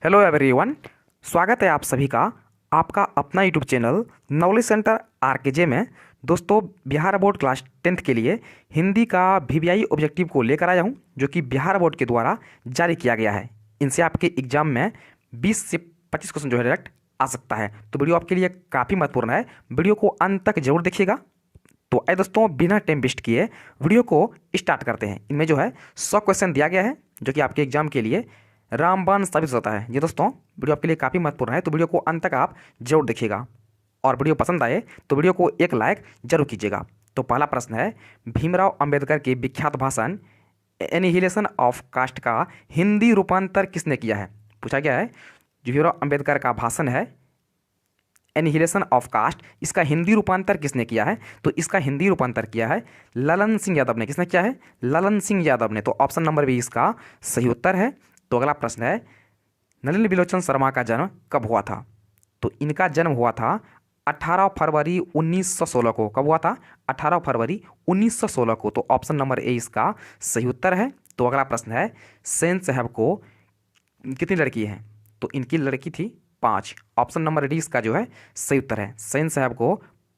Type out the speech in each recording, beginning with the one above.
Hello everyone. स्वागत है आप सभी का आपका अपना यूट्यूब चैनल नॉलेज सेंटर आरकेजे में। दोस्तों, बिहार बोर्ड क्लास 10th के लिए हिंदी का वीवीआई ऑब्जेक्टिव को लेकर आया हूं, जो कि बिहार बोर्ड के द्वारा जारी किया गया है। इनसे आपके एग्जाम में 20 से 25 क्वेश्चन जो है डायरेक्ट आ सकता है। तो वीडियो आपके लिए काफ़ी महत्वपूर्ण है, वीडियो को अंत तक जरूर देखिएगा। तो आइए दोस्तों, बिना टाइम वेस्ट किए वीडियो को स्टार्ट करते हैं। इनमें जो है 100 क्वेश्चन दिया गया है, जो कि आपके एग्जाम के लिए रामबाण साबित होता है। ये दोस्तों वीडियो आपके लिए काफ़ी महत्वपूर्ण है, तो वीडियो को अंत तक आप जरूर देखिएगा। और वीडियो पसंद आए तो वीडियो को एक लाइक जरूर कीजिएगा। तो पहला प्रश्न है, भीमराव अंबेडकर के विख्यात भाषण एनिहिलेशन ऑफ कास्ट का हिंदी रूपांतर किसने किया है? पूछा गया है जो भीमराव अंबेडकर का भाषण है एनिहिलेशन ऑफ कास्ट, इसका हिंदी रूपांतर किसने किया है? तो इसका हिंदी रूपांतर किया है ललन सिंह यादव ने। किसने किया है? ललन सिंह यादव ने। तो ऑप्शन नंबर बी इसका सही उत्तर है। तो अगला प्रश्न है, नलिनी बिलोचन शर्मा का जन्म कब हुआ था? तो इनका जन्म हुआ था 18 फरवरी 1916 को। कब हुआ था? 18 फरवरी 1916 को। तो ऑप्शन नंबर ए इसका सही उत्तर है। तो अगला प्रश्न है, सेन साहब को कितनी लड़की हैं? तो इनकी लड़की थी 5। ऑप्शन नंबर डी इसका जो है सही उत्तर है। सेन साहब को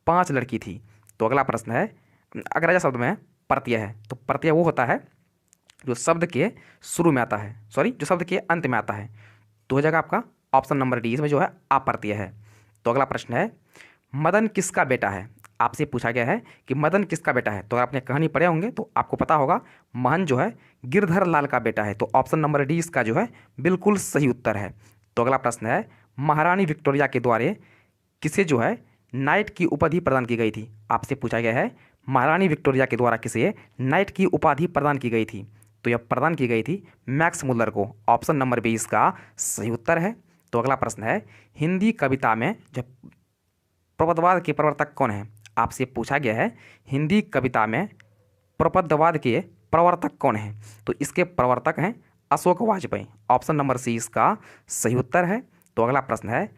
5 लड़की थी। तो अगला प्रश्न है, अग्रजा शब्द में प्रत्यय है। तो प्रत्यय वो होता है जो शब्द के शुरू में आता है, जो शब्द के अंत में आता है। तो हो जाएगा आपका ऑप्शन नंबर डी, इसमें जो है अप्रत्यय है। तो अगला प्रश्न है, मदन किसका बेटा है? आपसे पूछा गया है कि मदन किसका बेटा है। तो अगर आपने कहानी पढ़े होंगे तो आपको पता होगा, महन जो है गिरधर लाल का बेटा है। तो ऑप्शन नंबर डी इसका जो है बिल्कुल सही उत्तर है। तो अगला प्रश्न है, महारानी विक्टोरिया के द्वारा किसे जो है नाइट की उपाधि प्रदान की गई थी? आपसे पूछा गया है महारानी विक्टोरिया के द्वारा किसे नाइट की उपाधि प्रदान की गई थी? तो यह प्रदान की गई थी मैक्स मुलर को। ऑप्शन नंबर बी इसका सही उत्तर है। तो अगला प्रश्न है, हिंदी कविता में जब प्रपदवाद के प्रवर्तक कौन है? आपसे पूछा गया है हिंदी कविता में प्रपदवाद के प्रवर्तक कौन है? तो इसके प्रवर्तक हैं Ashok Vajpeyi. Option number C इसका सही उत्तर है। तो अगला प्रश्न है,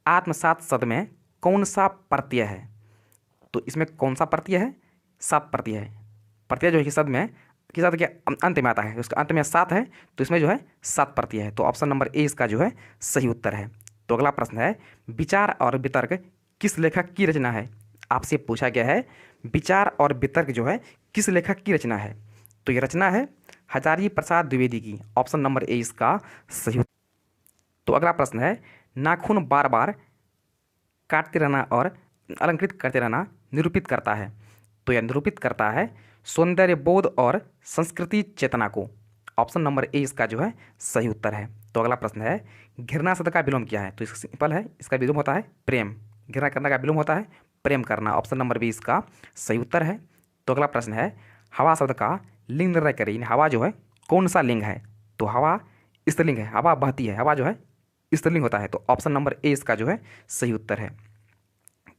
आत्मसात शब्द में कौन सा प्रत्यय है? तो इसमें कौन सा प्रत्यय है? सात प्रत्यय है। प्रत्यय जो है कि शब्द में कि शब्द के अंत में आता है, उसके अंत में 7 है, तो इसमें जो है 7 प्रत्यय है। तो ऑप्शन नंबर ए इसका जो है सही उत्तर है। तो अगला प्रश्न है, विचार और वितर्क किस लेखक की रचना है? आपसे पूछा गया है विचार और वितर्क जो है किस लेखक की रचना है? तो ये रचना है हजारी प्रसाद द्विवेदी की। ऑप्शन नंबर ए इसका सही उत्तर। तो अगला प्रश्न है, नाखून बार बार काटते रहना और अलंकृत करते रहना निरूपित करता है। तो यह निरूपित करता है सौंदर्य बोध और संस्कृति चेतना को। ऑप्शन नंबर ए इसका जो है सही उत्तर है। तो अगला प्रश्न है, घृणा शब्द का विलोम क्या है? तो इसका सिंपल है, इसका विलोम होता है प्रेम। घृणा करने का विलोम होता है प्रेम करना। ऑप्शन नंबर बी इसका सही उत्तर है। तो अगला प्रश्न है, हवा शब्द का लिंग निर्णय करें। हवा जो है कौन सा लिंग है? तो हवा स्त्रीलिंग है, हवा बहती है, हवा जो है स्त्रीलिंग होता है। तो ऑप्शन नंबर ए इसका जो है सही उत्तर है।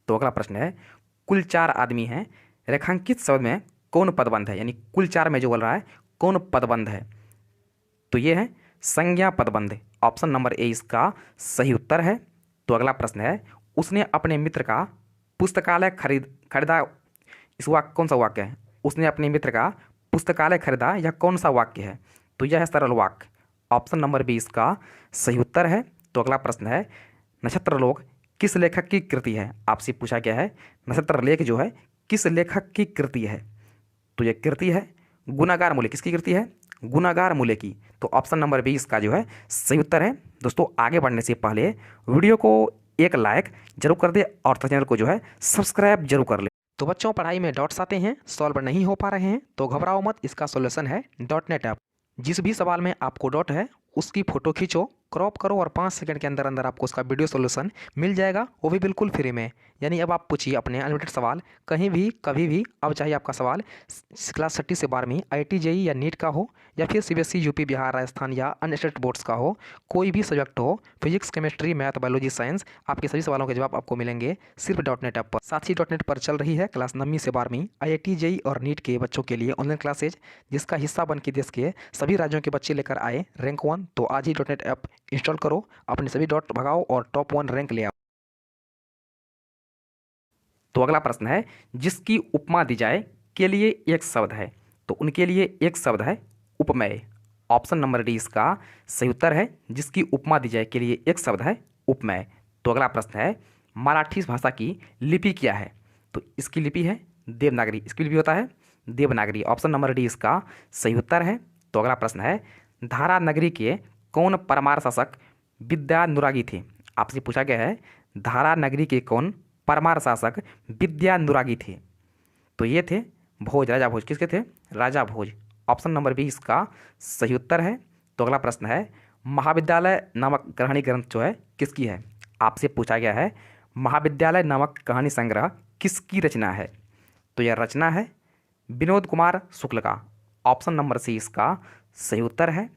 तो अगला प्रश्न है, कुल 4 आदमी हैं, रेखांकित शब्द में कौन पदबंध है? यानी कुल 4 में जो बोल रहा है कौन पदबंध है? तो ये है संज्ञा पदबंध। ऑप्शन नंबर ए इसका सही उत्तर है। तो अगला प्रश्न है, उसने अपने मित्र का पुस्तकालय खरीदा। इस वाक्य कौन सा वाक्य है? उसने अपने मित्र का पुस्तकालय खरीदा, यह कौन सा वाक्य है? तो यह है सरल वाक्य। ऑप्शन नंबर बी इसका सही उत्तर है। तो अगला प्रश्न है, नक्षत्रलोक किस लेखक की कृति है? आपसे पूछा गया है नक्षत्र लेख जो है किस लेखक की कृति है? तो यह कृति है गुणागार मूल्य। किसकी कृति है? गुणागार मूल्य की। तो ऑप्शन नंबर बी इसका जो है सही उत्तर है। दोस्तों, आगे बढ़ने से पहले वीडियो को एक लाइक जरूर कर दे और चैनल को जो है सब्सक्राइब जरूर कर ले। तो बच्चों, पढ़ाई में डॉट्स आते हैं, सॉल्व नहीं हो पा रहे हैं तो घबराओ मत, इसका सॉल्यूशन है .NET ऐप। जिस भी सवाल में आपको डॉट है उसकी फ़ोटो खींचो, क्रॉप करो और 5 सेकंड के अंदर अंदर आपको उसका वीडियो सॉल्यूशन मिल जाएगा, वो भी बिल्कुल फ्री में। यानी अब आप पूछिए अपने अनलिमिटेड सवाल कहीं भी कभी भी। अब चाहे आपका सवाल क्लास 6 से 12वीं IIT JEE या नीट का हो, या फिर CBSE यूपी बिहार राजस्थान या अन्य स्टेट बोर्ड्स का हो, कोई भी सब्जेक्ट हो, physics chemistry math biology science, आपके सभी सवालों के जवाब आपको मिलेंगे सिर्फ .NET ऐप पर। साथ ही .NEट पर चल रही है क्लास 9वीं से 12वीं IIT JEE और नीट के बच्चों के लिए ऑनलाइन क्लासेज, जिसका हिस्सा बन के देश के सभी राज्यों के बच्चे लेकर आए रैंक 1। तो आज ही .NET ऐप इंस्टॉल करो, अपने सभी डॉट भगाओ और टॉप 1 रैंक ले आओ। तो अगला प्रश्न है, जिसकी उपमा दी जाए के लिए एक शब्द है। तो उनके लिए एक शब्द है उपमेय। ऑप्शन नंबर डी इसका सही उत्तर है। जिसकी उपमा दी जाए के लिए एक शब्द है उपमेय। तो अगला प्रश्न है मराठी भाषा की लिपि क्या है? तो इसकी लिपि है देवनागरी। इसकी लिपि होता है देवनागरी। ऑप्शन नंबर डी इसका सही उत्तर है। तो अगला प्रश्न है धारा नगरी के कौन परमार शासक विद्यानुरागी थे? आपसे पूछा गया है धारा नगरी के कौन परमार शासक विद्यानुरागी थे? तो ये थे भोज, राजा भोज। किसके थे? राजा भोज। ऑप्शन नंबर बी इसका सही उत्तर है। तो अगला प्रश्न है महाविद्यालय नामक कहानी ग्रंथ जो है किसकी है? आपसे पूछा गया है महाविद्यालय नामक कहानी संग्रह किसकी रचना है? तो यह रचना है विनोद कुमार शुक्ल का। ऑप्शन नंबर सी इसका सही उत्तर है।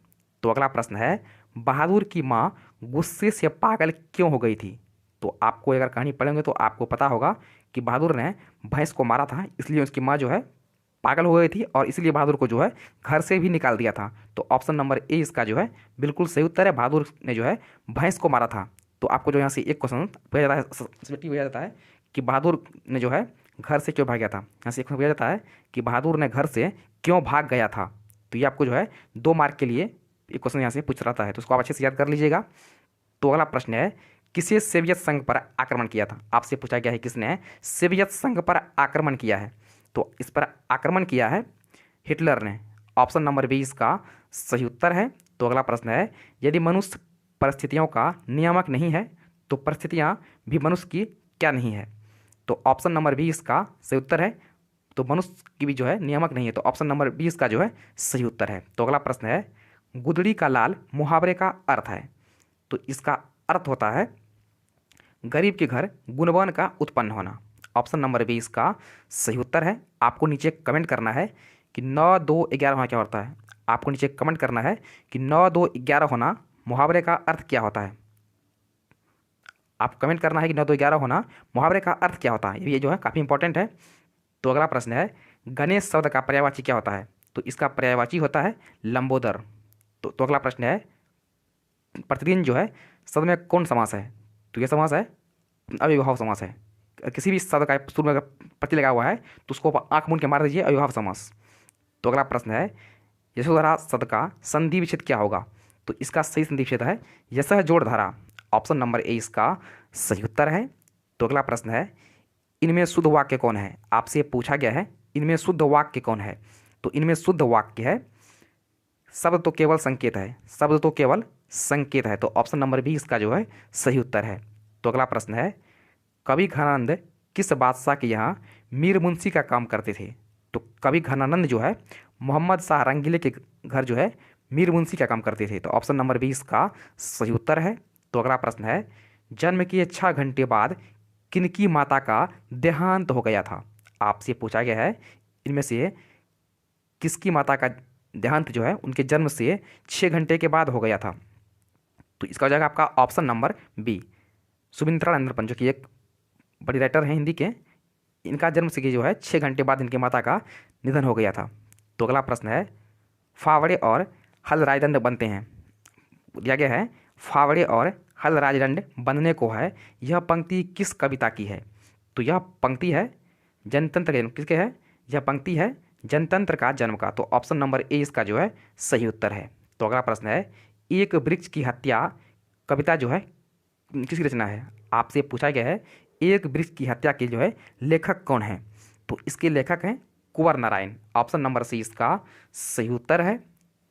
तो अगला प्रश्न है बहादुर की माँ गुस्से से पागल क्यों हो गई थी? तो आपको अगर कहानी पढ़ेंगे तो आपको पता होगा कि बहादुर ने भैंस को मारा था, इसलिए उसकी माँ जो है पागल हो गई थी और इसलिए बहादुर को जो है घर से भी निकाल दिया था। तो ऑप्शन नंबर ए इसका जो है बिल्कुल सही उत्तर है। बहादुर ने जो है भैंस को मारा था। तो आपको जो यहाँ से एक क्वेश्चन पूछा जाता है, सब्जेक्टिव पूछा जाता है कि बहादुर ने जो है घर से क्यों भाग गया था। यहाँ से एक पूछा जाता है कि बहादुर ने घर से क्यों भाग गया था। तो ये आपको जो है 2 मार्क के लिए एक क्वेश्चन यहाँ से पूछ रहा है, तो उसको आप अच्छे से याद कर लीजिएगा। तो अगला प्रश्न है किसे सोवियत संघ पर आक्रमण किया था? आपसे पूछा गया है किसने सोवियत संघ पर आक्रमण किया है। तो इस पर आक्रमण किया है हिटलर ने। ऑप्शन नंबर बी इसका सही उत्तर है। तो अगला प्रश्न है यदि मनुष्य परिस्थितियों का नियामक नहीं है तो परिस्थितियां भी मनुष्य की क्या नहीं है? तो ऑप्शन नंबर बी इसका सही उत्तर है। तो मनुष्य की भी जो है नियामक नहीं है, तो ऑप्शन नंबर बी इसका जो है सही उत्तर है। तो अगला प्रश्न है गुदड़ी का लाल मुहावरे का अर्थ है। तो इसका अर्थ होता है गरीब के घर गुणवान का उत्पन्न होना। ऑप्शन नंबर बी इसका सही उत्तर है। आपको नीचे कमेंट करना है कि 9 2 11 होना क्या होता है। आपको नीचे कमेंट करना है कि 9 2 11 होना मुहावरे का अर्थ क्या होता है। आप कमेंट करना है कि 9 2 11 होना मुहावरे का अर्थ क्या होता है। ये जो है काफ़ी इंपॉर्टेंट है। तो अगला प्रश्न है गणेश शब्द का पर्यायवाची क्या होता है? तो इसका पर्यायवाची होता है लंबोदर। तो अगला प्रश्न है प्रतिदिन जो है शब्द में कौन समास है? तो यह समास है अव्ययभाव समास है। किसी भी शब्द का शुरू में अगर प्रति लगा हुआ है तो उसको आंख मूंद के मार दीजिए, अव्ययभाव समास। तो अगला प्रश्न है यशोधरा शब्द का संधि विच्छेद क्या होगा? तो इसका सही संधि विच्छेद है यशः जोड़ धारा। ऑप्शन नंबर ए इसका सही उत्तर है। तो अगला प्रश्न है इनमें शुद्ध वाक्य कौन है? आपसे पूछा गया है इनमें शुद्ध वाक्य कौन है? तो इनमें शुद्ध वाक्य है शब्द तो केवल संकेत है। शब्द तो केवल संकेत है। तो ऑप्शन नंबर बी इसका जो है सही उत्तर है। तो अगला प्रश्न है कवि घनानंद किस बादशाह के यहाँ मीर मुंशी का काम करते थे? तो कवि घनानंद जो है मोहम्मद शाह रंगीले के घर जो है मीर मुंशी का काम करते थे। तो ऑप्शन नंबर बी इसका सही उत्तर है। तो अगला प्रश्न है जन्म के 6 घंटे बाद किनकी माता का देहांत हो गया था? आपसे पूछा गया है इनमें से किसकी माता का देहांत जो है उनके जन्म से 6 घंटे के बाद हो गया था। तो इसका हो जाएगा आपका option number B Sumitranandan Pant, जो कि एक बड़ी राइटर हैं हिंदी के। इनका जन्म से जो है 6 घंटे बाद इनकी माता का निधन हो गया था। तो अगला प्रश्न है फावड़े और हल राजदंड बनते हैं। दिया गया है फावड़े और हल राजदंड बनने को है, यह पंक्ति किस कविता की है? तो यह पंक्ति है जनतंत्र के, किसके है? यह पंक्ति है जनतंत्र का जन्म का। तो ऑप्शन नंबर ए इसका जो है सही उत्तर है। तो अगला प्रश्न है एक वृक्ष की हत्या कविता जो है किसकी रचना है? आपसे पूछा गया है एक वृक्ष की हत्या के जो है लेखक कौन है? तो इसके लेखक हैं कुंवर नारायण। ऑप्शन नंबर सी इसका सही उत्तर है।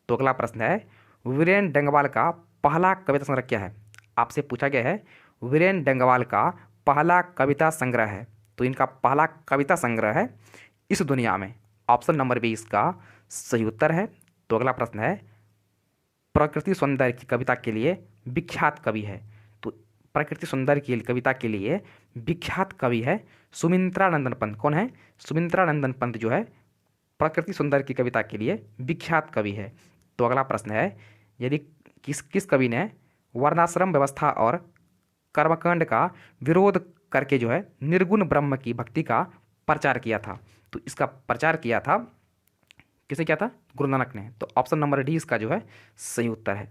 तो अगला प्रश्न है वीरेन डंगवाल का पहला कविता संग्रह क्या है? आपसे पूछा गया है वीरेन डंगवाल का पहला कविता संग्रह है। तो इनका पहला कविता संग्रह है इस दुनिया में। ऑप्शन नंबर बी इसका सही उत्तर है। तो अगला प्रश्न है प्रकृति सौंदर्य की कविता के लिए विख्यात कवि है। तो प्रकृति सौंदर्य की कविता के लिए विख्यात कवि है सुमित्रानंदन पंत। कौन है? सुमित्रानंदन पंत जो है प्रकृति सौंदर्य की कविता के लिए विख्यात कवि है। तो अगला प्रश्न है यदि किस कवि ने वर्णाश्रम व्यवस्था और कर्मकांड का विरोध करके जो है निर्गुण ब्रह्म की भक्ति का प्रचार किया था? तो इसका प्रचार किया था किसने किया था? गुरु नानक ने। तो ऑप्शन नंबर डी इसका जो है सही उत्तर है।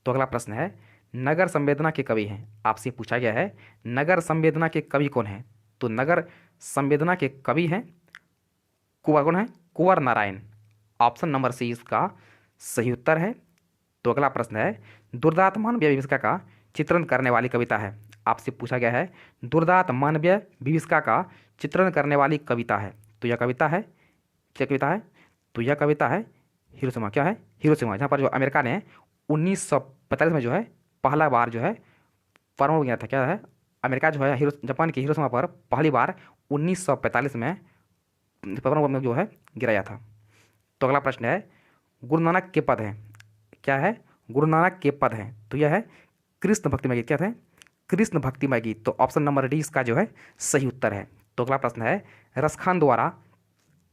तो अगला प्रश्न है नगर संवेदना के कवि हैं। आपसे पूछा गया है नगर संवेदना के कवि कौन है? तो नगर संवेदना के कवि हैं कुंवर, कौन है? कुंवर नारायण। ऑप्शन नंबर सी इसका सही उत्तर है। तो अगला प्रश्न है दुर्दांत मानवीय विभीषिका का चित्रण करने वाली कविता है। आपसे पूछा गया है दुर्दांत मानवीय विभीषिका का चित्रण करने वाली कविता है। तो यह कविता है, क्या कविता है? तो यह कविता है हिरोशिमा। क्या है? हिरोशिमा, जहाँ पर जो अमेरिका ने 1945 में जो है पहला बार जो है परमाणु गिरा था। क्या है? अमेरिका जो है जापान की हिरोशिमा पर पहली बार 1945 में परमाणु बम जो है गिराया था। तो अगला प्रश्न है गुरु नानक के पद हैं। क्या है? गुरु नानक के पद हैं। तो यह है कृष्ण भक्तिमय गीत। क्या है? कृष्ण भक्तिमय गीत। तो ऑप्शन नंबर डी इसका जो है सही उत्तर है। तो अगला प्रश्न है रसखान द्वारा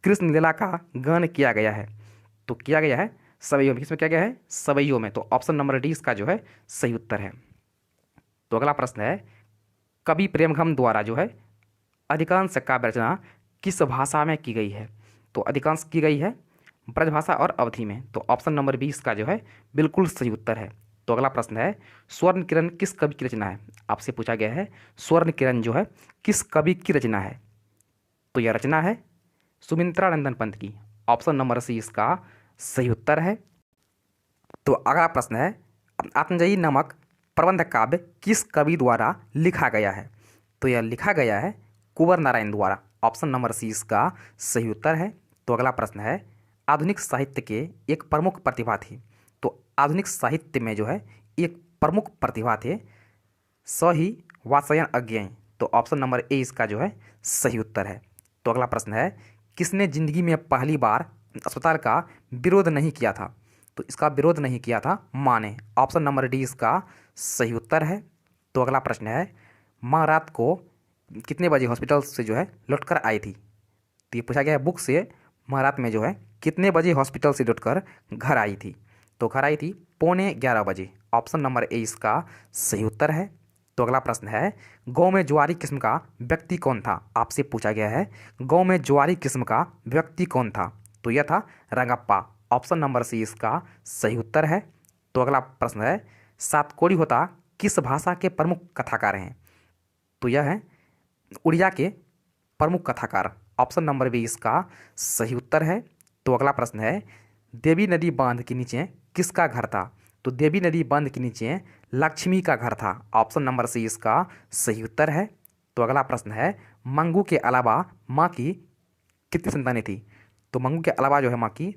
कृष्ण लीला का गान किया गया है। तो किया गया है सवैयों में। किसमें किया गया है? सवैयों में। तो ऑप्शन नंबर डी इसका जो है सही उत्तर है। तो अगला प्रश्न है कवि प्रेमघम द्वारा जो है अधिकांश काव्य रचना किस भाषा में की गई है? तो अधिकांश की गई है ब्रजभाषा और अवधि में। तो ऑप्शन नंबर 20 का जो है बिल्कुल सही उत्तर है। तो अगला प्रश्न है स्वर्ण किरण किस कवि की रचना है? आपसे पूछा गया है स्वर्ण किरण जो है किस कवि की रचना है? तो यह रचना है सुमित्रा नंदन पंत की। ऑप्शन नंबर सी इसका सही उत्तर है। तो अगला प्रश्न है आत्मजयी नामक प्रबंध काव्य किस कवि द्वारा लिखा गया है? तो यह लिखा गया है कुंवर नारायण द्वारा। ऑप्शन नंबर सी इसका सही उत्तर है। तो अगला प्रश्न है आधुनिक साहित्य के एक प्रमुख प्रतिभा थी। तो आधुनिक साहित्य में जो है एक प्रमुख प्रतिभा थे स ही वात्स्ययन अज्ञेय। तो ऑप्शन नंबर ए इसका जो है सही उत्तर है। तो अगला प्रश्न है किसने जिंदगी में पहली बार अस्पताल का विरोध नहीं किया था? तो इसका विरोध नहीं किया था माँ ने। ऑप्शन नंबर डी इसका सही उत्तर है। तो अगला प्रश्न है माँ रात को कितने बजे हॉस्पिटल से जो है लौटकर आई थी? तो ये पूछा गया है बुक से माँ रात में जो है कितने बजे हॉस्पिटल से लौटकर घर आई थी? तो घर आई थी 11:15 बजे। ऑप्शन नंबर ए इसका सही उत्तर है। तो अगला प्रश्न है गाँव में जुआरी किस्म का व्यक्ति कौन था? आपसे पूछा गया है गाँव में जुआरी किस्म का व्यक्ति कौन था? तो यह था रंगप्पा। ऑप्शन नंबर सी इसका सही उत्तर है। तो अगला प्रश्न है सातकोड़ी होता किस भाषा के प्रमुख कथाकार हैं? तो यह है उड़िया के प्रमुख कथाकार। ऑप्शन नंबर बी इसका सही उत्तर है। तो अगला प्रश्न है देवी नदी बांध के नीचे किसका घर था? तो देवी नदी बांध के नीचे लक्ष्मी का घर था। ऑप्शन नंबर सी इसका सही उत्तर है। तो अगला प्रश्न है मंगू के अलावा माँ की कितनी संतानें थी? तो मंगू के अलावा जो है माँ की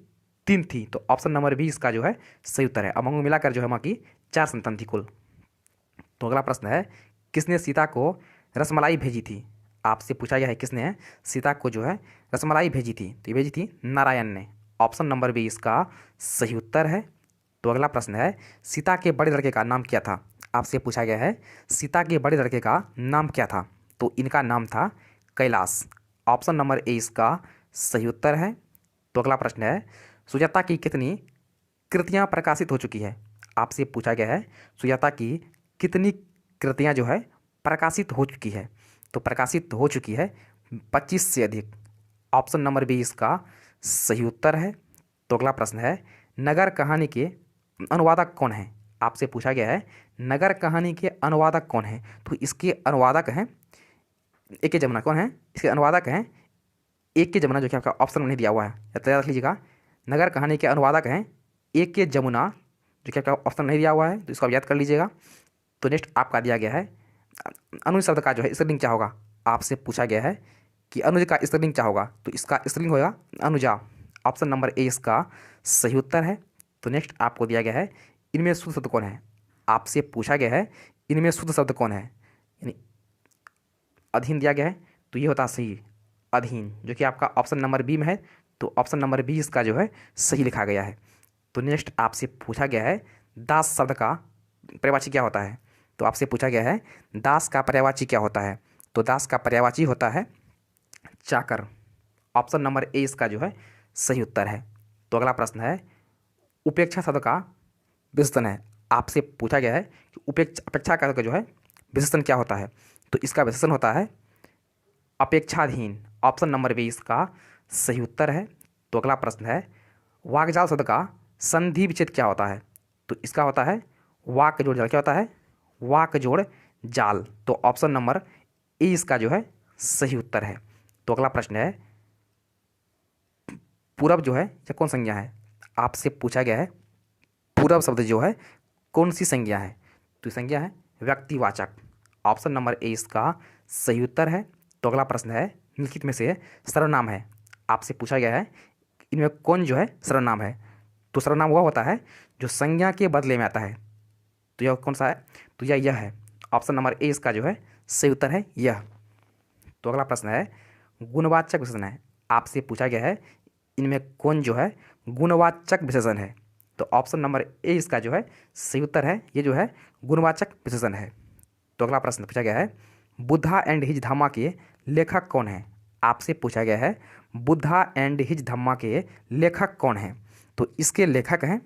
3 थी। तो ऑप्शन नंबर बी इसका जो है सही उत्तर है। अब मंगू मिलाकर जो है माँ की 4 संतान थी कुल। तो अगला प्रश्न है किसने सीता को रसमलाई भेजी थी? आपसे पूछा गया है किसने सीता को जो है रसमलाई भेजी थी? तो ये भेजी थी नारायण ने। ऑप्शन नंबर बी इसका सही उत्तर है। तो अगला प्रश्न है सीता के बड़े लड़के का नाम क्या था? आपसे पूछा गया है सीता के बड़े लड़के का नाम क्या था? तो इनका नाम था कैलाश। ऑप्शन नंबर ए इसका सही उत्तर है। तो अगला प्रश्न है सुजाता की कितनी कृतियाँ प्रकाशित हो चुकी है? आपसे पूछा गया है सुजाता की कितनी कृतियाँ जो है प्रकाशित हो चुकी है? तो प्रकाशित हो चुकी है 25 से अधिक। ऑप्शन नंबर बी इसका सही उत्तर है। तो अगला प्रश्न है नगर कहानी के अनुवादक कौन है? आपसे पूछा गया है नगर कहानी के अनुवादक कौन है? तो इसके अनुवादक हैं ए के जमुना। कौन है इसके अनुवादक? हैं ए के जमुना, जो कि आपका ऑप्शन में नहीं दिया हुआ है, याद रख लीजिएगा। नगर कहानी के अनुवादक हैं ए के जमुना, जो कि आपका ऑप्शन नहीं दिया हुआ है, तो इसको आप याद कर लीजिएगा। तो नेक्स्ट आपका दिया गया है अनुज शब्द का जो है स्त्रीलिंग क्या होगा? आपसे पूछा गया है कि अनुज का स्त्रीलिंग क्या होगा? तो इसका स्त्रीलिंग होगा अनुजा। ऑप्शन नंबर ए इसका सही उत्तर है। तो नेक्स्ट आपको दिया गया है इनमें शुद्ध शब्द कौन है? आपसे पूछा गया है इनमें शुद्ध शब्द कौन है? यानी अधीन दिया गया है, तो ये होता सही अधीन, जो कि आपका ऑप्शन नंबर बी में है। तो ऑप्शन नंबर बी इसका जो है सही लिखा गया है। तो नेक्स्ट आपसे पूछा गया है दास शब्द का पर्यायवाची क्या होता है? तो आपसे पूछा गया है दास का पर्यायवाची क्या होता है? तो दास का पर्यायवाची होता है चाकर। ऑप्शन नंबर ए इसका जो है सही उत्तर है। तो अगला प्रश्न है उपेक्षा शब्द का विशेषण है। आपसे पूछा गया है कि अपेक्षा का जो है विशेषण क्या होता है? तो इसका विशेषण होता है अपेक्षाधीन। ऑप्शन नंबर बी इसका सही उत्तर है। तो अगला प्रश्न है वाकजाल शब्द का संधि विच्छेद क्या होता है? तो इसका होता है वाक जोड़ जाल। क्या होता है? वाक जोड़ जाल। तो ऑप्शन नंबर ए इसका जो है सही उत्तर है। तो अगला प्रश्न है पूरब जो है यह कौन संज्ञा है? आपसे पूछा गया है पूरब शब्द जो है कौन सी संज्ञा है? तो संज्ञा है व्यक्तिवाचक। ऑप्शन नंबर ए इसका सही उत्तर है। तो अगला प्रश्न है, निम्नलिखित में से सर्वनाम है, आपसे पूछा गया है इनमें कौन जो है सर्वनाम है? तो सर्वनाम वह होता है जो संज्ञा के बदले में आता है। तो यह कौन सा है? तो यह है। ऑप्शन नंबर ए इसका जो है सही उत्तर है यह। तो अगला प्रश्न है, गुणवाचक विशेषण है, आपसे पूछा गया है इनमें कौन जो है गुणवाचक विशेषण है? तो ऑप्शन नंबर ए इसका जो है सही उत्तर है, ये जो है गुणवाचक विशेषण है। तो अगला प्रश्न पूछा गया है, बुद्धा एंड हिज धम्मा के लेखक कौन है? आपसे पूछा गया है बुद्धा एंड हिज धम्मा के लेखक कौन है? तो इसके लेखक हैं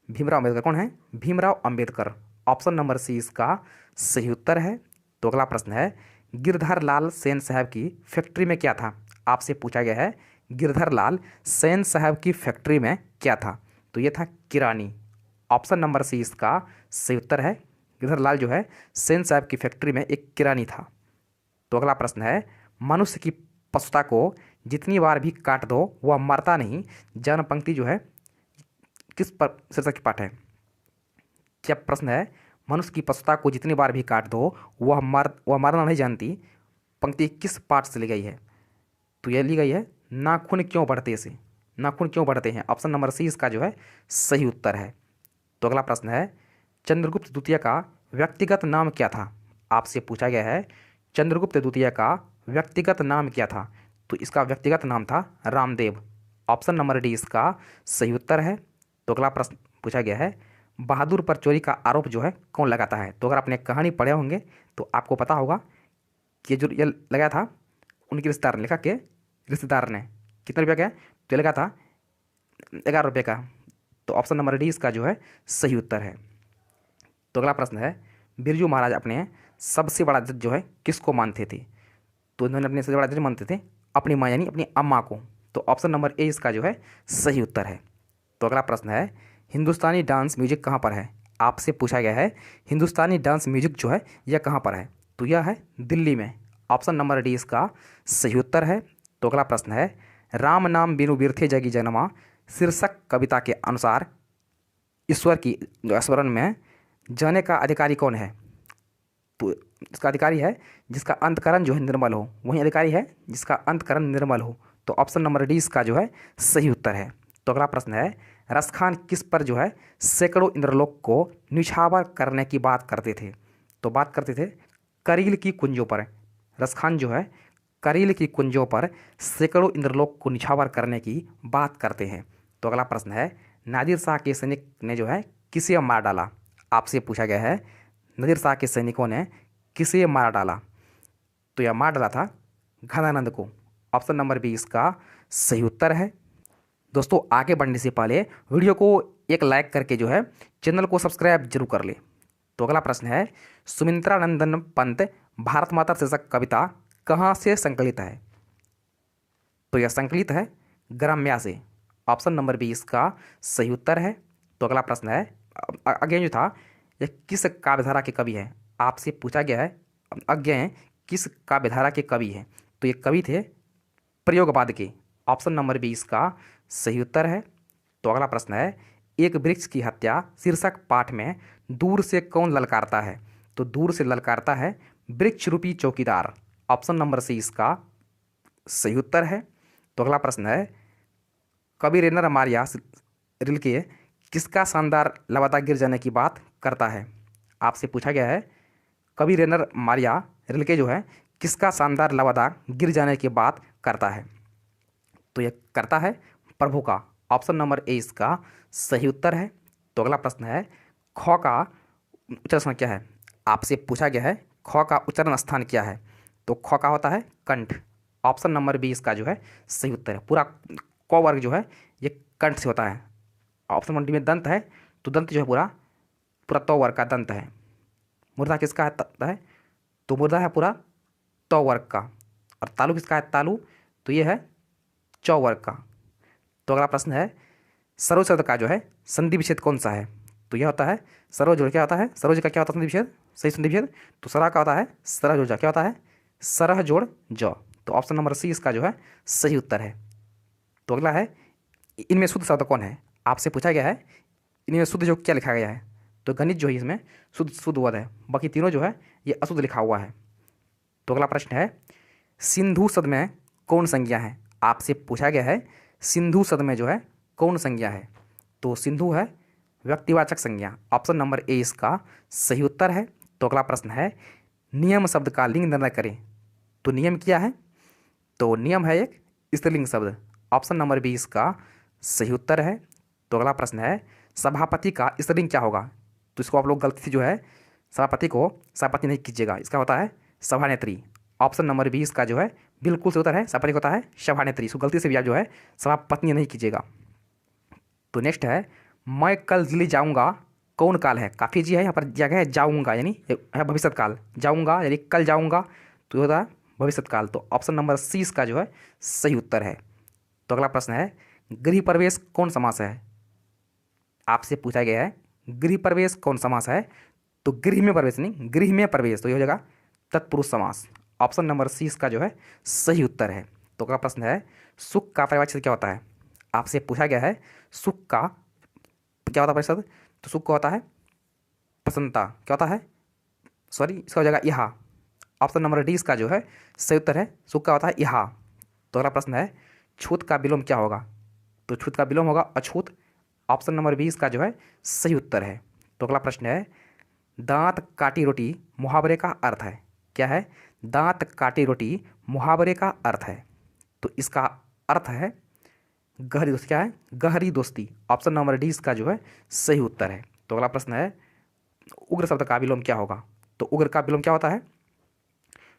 भीमराव अम्बेडकर। कौन है? Bhimrao Ambedkar. Option number C इसका सही उत्तर है। तो अगला प्रश्न है, गिरधर लाल सेन साहब की फैक्ट्री में क्या था? आपसे पूछा गया है गिरधर लाल सेन साहब की फैक्ट्री में क्या था? तो ये था किरानी। ऑप्शन नंबर सी इसका सही उत्तर है। गिरधर लाल जो है सेन साहब की फैक्ट्री में एक किरानी था। तो अगला प्रश्न है, मनुष्य की पशुता को जितनी बार भी काट दो वह मरता नहीं, जन्म पंक्ति जो है किस पर शीर्षक की पाठ है? क्या प्रश्न है, मनुष्य की पशुता को जितनी बार भी काट दो वह मरना नहीं जानती, पंक्ति किस पाठ से ली गई है? तो यह ली गई है नाखून क्यों बढ़ते से। नाखून क्यों बढ़ते हैं? ऑप्शन नंबर सी इसका जो है सही उत्तर है। तो अगला प्रश्न है, चंद्रगुप्त द्वितीय का व्यक्तिगत नाम क्या था? आपसे पूछा गया है चंद्रगुप्त द्वितीय का व्यक्तिगत नाम क्या था? तो इसका व्यक्तिगत नाम था रामदेव। ऑप्शन नंबर डी इसका सही उत्तर है। तो अगला प्रश्न पूछा गया है, बहादुर पर चोरी का आरोप जो है कौन लगाता है? तो अगर आपने कहानी पढ़े होंगे तो आपको पता होगा कि जो ये लगाया था उनके रिश्तेदार ने, लेखक के रिश्तेदार ने। कितने रुपये का? तो ये लगा था 11 रुपये का। तो ऑप्शन नंबर डी इसका जो है सही उत्तर है। तो अगला प्रश्न है, बिरजू महाराज अपने सबसे बड़ा जज जो है किसको मानते थे? तो इन्होंने अपने सबसे बड़ा जज मानते थे अपनी माँ यानी अपनी अम्मा को। तो ऑप्शन नंबर ए इसका जो है सही उत्तर है। तो अगला प्रश्न है, हिंदुस्तानी डांस म्यूजिक कहाँ पर है? आपसे पूछा गया है हिंदुस्तानी डांस म्यूजिक जो है यह कहाँ पर है? तो यह है दिल्ली में। ऑप्शन नंबर डी इसका सही उत्तर है। तो अगला प्रश्न है, राम नाम बिनु बिरथे जगी जनमा शीर्षक कविता के अनुसार ईश्वर की स्मरण में जाने का अधिकारी कौन है? तो इसका अधिकारी है जिसका अंतकरण जो है निर्मल हो, वही अधिकारी है जिसका अंतकरण निर्मल हो। तो ऑप्शन नंबर डी इसका जो है सही उत्तर है। तो अगला प्रश्न है, रसखान किस पर जो है सैकड़ों इंद्रलोक को निछावर करने की बात करते थे? तो बात करते थे करील की कुंजों पर। रसखान जो है करील की कुंजों पर सैकड़ों इंद्रलोक को निछावर करने की बात करते हैं। तो अगला प्रश्न है, नादिर शाह के सैनिक ने जो है किसे मार डाला? आपसे पूछा गया है नादिर शाह के सैनिकों ने किसे मार डाला? तो यह मार डाला था घनानंद को। ऑप्शन नंबर बी इसका सही उत्तर है। दोस्तों, आगे बढ़ने से पहले वीडियो को एक लाइक करके जो है चैनल को सब्सक्राइब जरूर कर ले। तो अगला प्रश्न है, सुमित्रा नंदन पंत भारत माता शीर्षक कविता कहाँ से संकलित है? तो यह संकलित है ग्राम्या से। ऑप्शन नंबर बी इसका सही उत्तर है। तो अगला प्रश्न है, अज्ञेय जो था यह किस काव्यधारा के कवि है? आपसे पूछा गया है अज्ञेय किस काव्यधारा के कवि हैं? तो ये कवि थे प्रयोगवाद के। ऑप्शन नंबर बी इसका सही उत्तर है। तो अगला प्रश्न है, एक वृक्ष की हत्या शीर्षक पाठ में दूर से कौन ललकारता है? तो दूर से ललकारता है वृक्ष रूपी चौकीदार। ऑप्शन नंबर सी इसका सही उत्तर है। तो अगला प्रश्न है, कवि रेनर मारिया रिल्के किसका शानदार लवादा गिर जाने की बात करता है? आपसे पूछा गया है कवि रेनर मारिया रिल्के जो है किसका शानदार लवादा गिर जाने की बात करता है? तो यह करता है प्रभु का। ऑप्शन नंबर ए इसका सही उत्तर है। तो अगला प्रश्न है, ख का उच्चारण स्थान क्या है? आपसे पूछा गया है ख का उच्चारण स्थान क्या है? तो ख का होता है कंठ। ऑप्शन नंबर बी इसका जो है सही उत्तर है। पूरा क वर्ग जो है ये कंठ से होता है। ऑप्शन नंबर डी में दंत है, तो दंत जो है पूरा पूरा तो वर्ग का दंत है। मुर्दा किसका है? तो मुर्दा है पूरा तो वर्ग का। और तालु किसका है? तालु तो ये है चौ वर्ग का। तो अगला प्रश्न है, सरोज शब्द का जो है संधि विच्छेद कौन सा है? तो यह होता है सरोज जोड़। क्या होता है सरोज का? क्या होता है संधि विच्छेद? सही संधि विच्छेद। तो सरह का होता है सरह जोड़ जा। क्या होता है? सरह जोड़ ज। तो ऑप्शन नंबर सी इसका जो है सही उत्तर है। तो अगला है, इनमें शुद्ध शब्द कौन है? आपसे पूछा गया है इनमें शुद्ध जो क्या लिखा गया है, तो गणित जो है इसमें शुद्ध शुद्ध वध है, बाकी तीनों जो है ये अशुद्ध लिखा हुआ है। तो अगला प्रश्न है, सिंधु सद में कौन संज्ञा है? आपसे पूछा गया है सिंधु सद में जो है कौन संज्ञा है, तो सिंधु है व्यक्तिवाचक संज्ञा। ऑप्शन नंबर ए इसका सही उत्तर है। तो अगला प्रश्न है, नियम शब्द का लिंग निर्णय करें। तो नियम क्या है? तो नियम है एक स्त्रीलिंग शब्द। ऑप्शन नंबर बी इसका सही उत्तर है। तो अगला प्रश्न है, सभापति का स्त्रीलिंग क्या होगा? तो इसको आप लोग गलती से जो है सभापति को सभापति नहीं कीजिएगा, इसका होता है सभानेत्री। ऑप्शन नंबर बी इसका जो है बिल्कुल सही उत्तर है, सभापति होता है सभानेत्री। इसको गलती से भी आप जो है सभापत्नी नहीं कीजिएगा। तो नेक्स्ट है, मैं कल दिल्ली जाऊंगा कौन काल है? काफ़ी जी है, यहाँ पर जगह है जाऊंगा यानी है भविष्य काल, जाऊंगा यानी कल जाऊंगा, तो होता है भविष्य काल। तो ऑप्शन नंबर सी इसका जो है सही उत्तर है। तो अगला प्रश्न है, गृह प्रवेश कौन समास है? आपसे पूछा गया है गृह प्रवेश कौन समास है? तो गृह में प्रवेश नहीं, गृह में प्रवेश, तो ये हो जाएगा तत्पुरुष समास। ऑप्शन नंबर सी इसका जो है सही उत्तर है। तो अगला प्रश्न है, सुख का परिवार क्षेत्र क्या होता है? आपसे पूछा गया है सुख का क्या होता है परिषद? तो सुख का होता है प्रसन्नता। क्या होता है? सॉरी, इसका हो जाएगा यहाँ। ऑप्शन नंबर डी इसका जो है सही उत्तर है, सुख का होता है यहाँ। तो अगला प्रश्न है, छूत का विलोम क्या होगा? तो छूत का विलोम होगा अछूत। ऑप्शन नंबर बी इसका जो है सही उत्तर है। तो अगला प्रश्न है, दांत काटी रोटी मुहावरे का अर्थ है? क्या है? दांत काटी रोटी मुहावरे का अर्थ है, तो इसका अर्थ है गहरी दोस्ती। क्या है? गहरी दोस्ती। ऑप्शन नंबर डी इसका जो है सही उत्तर है। तो अगला प्रश्न है, उग्र शब्द का विलोम क्या होगा? तो उग्र का विलोम क्या होता है?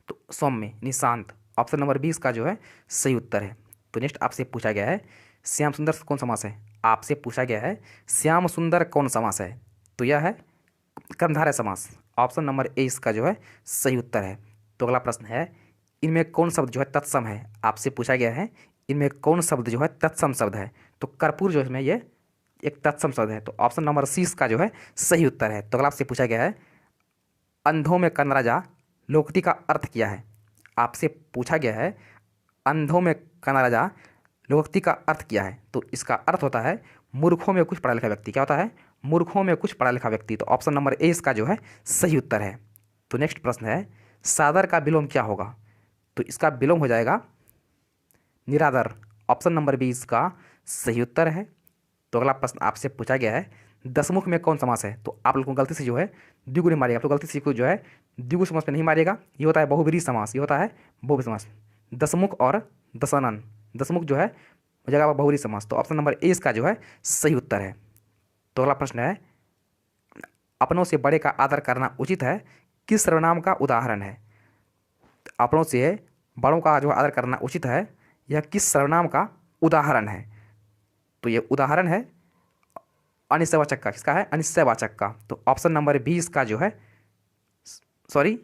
तो सौम्य यानी शांत। ऑप्शन नंबर बी इसका जो है सही उत्तर है। तो नेक्स्ट आपसे पूछा गया है, श्याम सुंदर कौन समास है? आपसे पूछा गया है श्याम सुंदर कौन समास है? तो यह है कर्मधारय समास। ऑप्शन नंबर ए इसका जो है सही उत्तर है। तो अगला प्रश्न है, इनमें कौन शब्द जो है तत्सम है? आपसे पूछा गया है इनमें कौन शब्द जो है तत्सम शब्द है? तो कर्पूर जो इसमें ये एक तत्सम शब्द है। तो ऑप्शन नंबर सी इसका जो है सही उत्तर है। तो अगला आपसे पूछा गया है, अंधों में कनराजा लोकोक्ति का अर्थ क्या है? आपसे पूछा गया है अंधों में कनराजा लोकोक्ति का अर्थ क्या है? तो इसका अर्थ होता है मूर्खों में कुछ पढ़ा लिखा व्यक्ति। क्या होता है? मूर्खों में कुछ पढ़ा लिखा व्यक्ति। तो ऑप्शन नंबर ए इसका जो है सही उत्तर है। तो नेक्स्ट प्रश्न है, सादर का विलोम क्या होगा? तो इसका विलोम हो जाएगा निरादर। ऑप्शन नंबर बी इसका सही उत्तर है। तो अगला प्रश्न आपसे पूछा गया है, दशमुख में कौन समास है? तो आप लोग को गलती से जो है द्विगु नहीं मारिएगा, आप लोग गलती से जो है द्विगु समास में नहीं मारिएगा। ये होता है बहुब्रीहि समास, ये होता है बहुब्रीहि समास। दशमुख और दशानन, दशमुख जो है हो जाएगा बहुब्रीहि समास। तो ऑप्शन नंबर ए इसका जो है सही उत्तर है। तो अगला प्रश्न है, अपनों से बड़े का आदर करना उचित है किस सर्वनाम का उदाहरण है? अपनों से बड़ों का जो आदर करना उचित है यह किस सर्वनाम का उदाहरण है? तो ये उदाहरण है अनिश्चयवाचक का। किसका है? अनिश्चयवाचक का। तो ऑप्शन नंबर बी इसका जो है सॉरी,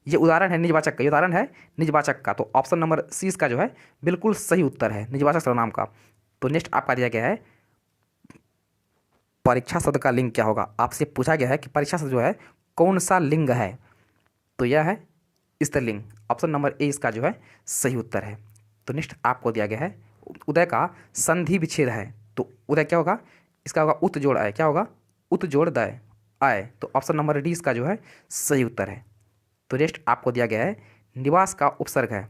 ये उदाहरण है निजवाचक का, ये उदाहरण है निजवाचक का। तो ऑप्शन नंबर सी इसका जो है बिल्कुल सही उत्तर है, निजवाचक सर्वनाम का। तो नेक्स्ट आपका दिया गया है, परीक्षा शब्द का लिंग क्या होगा? आपसे पूछा गया है कि परीक्षा शब्द जो है कौन सा लिंग है? तो यह है स्त्रीलिंग। ऑप्शन नंबर ए इसका जो है सही उत्तर है। तो नेक्स्ट आपको दिया गया है, उदय का संधि विच्छेद है। तो उदय क्या होगा? इसका होगा उत जोड़ आय। क्या होगा? उत जोड़ दय आय। तो ऑप्शन नंबर डी इसका जो है सही उत्तर है। तो नेक्स्ट आपको दिया गया है, निवास का उपसर्ग है।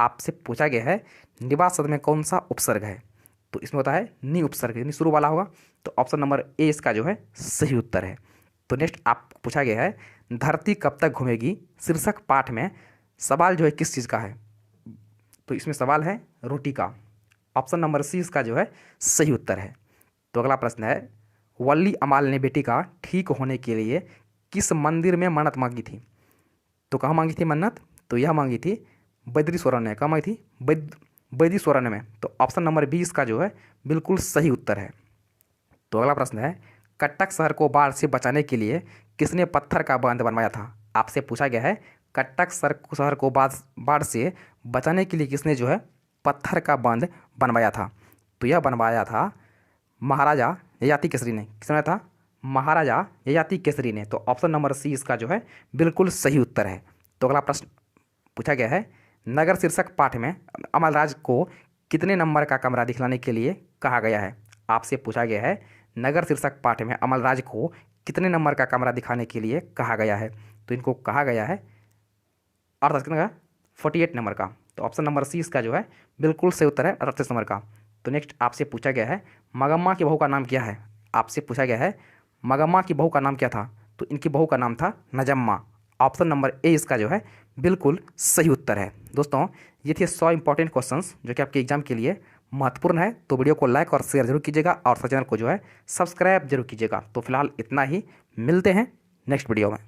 आपसे पूछा गया है निवास शब्द में कौन सा उपसर्ग है? तो इसमें होता है नि उपसर्ग, यानी शुरू वाला होगा। तो ऑप्शन नंबर ए इसका जो है सही उत्तर है। तो नेक्स्ट आप पूछा गया है, धरती कब तक घूमेगी शीर्षक पाठ में सवाल जो है किस चीज़ का है? तो इसमें सवाल है रोटी का। ऑप्शन नंबर सी इसका जो है सही उत्तर है। तो अगला प्रश्न है, वल्ली अमाल ने बेटी का ठीक होने के लिए किस मंदिर में मन्नत मांगी थी? तो कहाँ मांगी थी मन्नत? तो यह मांगी थी बैद्रीश्वरन में। कहाँ मांगी थी? बैद्रीश्वरन में। तो ऑप्शन नंबर बी इसका जो है बिल्कुल सही उत्तर है। तो अगला प्रश्न है, कटक शहर को बाढ़ से बचाने के लिए किसने पत्थर का बांध बनवाया था? आपसे पूछा गया है कटक शहर को बाढ़ से बचाने के लिए किसने जो है पत्थर का बांध बनवाया था? तो यह बनवाया था महाराजा ययाति केसरी ने। किसने बनाया था? महाराजा ययाति केसरी ने। तो ऑप्शन नंबर सी इसका जो है बिल्कुल सही उत्तर है। तो अगला प्रश्न पूछा गया है, नगर शीर्षक पाठ में अमलराज को कितने नंबर का कमरा दिखलाने के लिए कहा गया है? आपसे पूछा गया है नगर शीर्षक पाठ में अमलराज को कितने नंबर का कमरा दिखाने के लिए कहा गया है? तो इनको कहा गया है 48 नंबर का। तो ऑप्शन नंबर सी इसका जो है बिल्कुल सही उत्तर है, 38 नंबर का। तो नेक्स्ट आपसे पूछा गया है मगम्मा की बहू का नाम क्या है? आपसे पूछा गया है मगम्मा की बहू का नाम क्या था? तो इनकी बहू का नाम था नजम्मा। ऑप्शन नंबर ए इसका जो है बिल्कुल सही उत्तर है। दोस्तों ये थे 100 इंपॉर्टेंट क्वेश्चंस जो कि आपके एग्जाम के लिए महत्वपूर्ण है। तो वीडियो को लाइक और शेयर जरूर कीजिएगा और चैनल को जो है सब्सक्राइब जरूर कीजिएगा। तो फिलहाल इतना ही, मिलते हैं नेक्स्ट वीडियो में।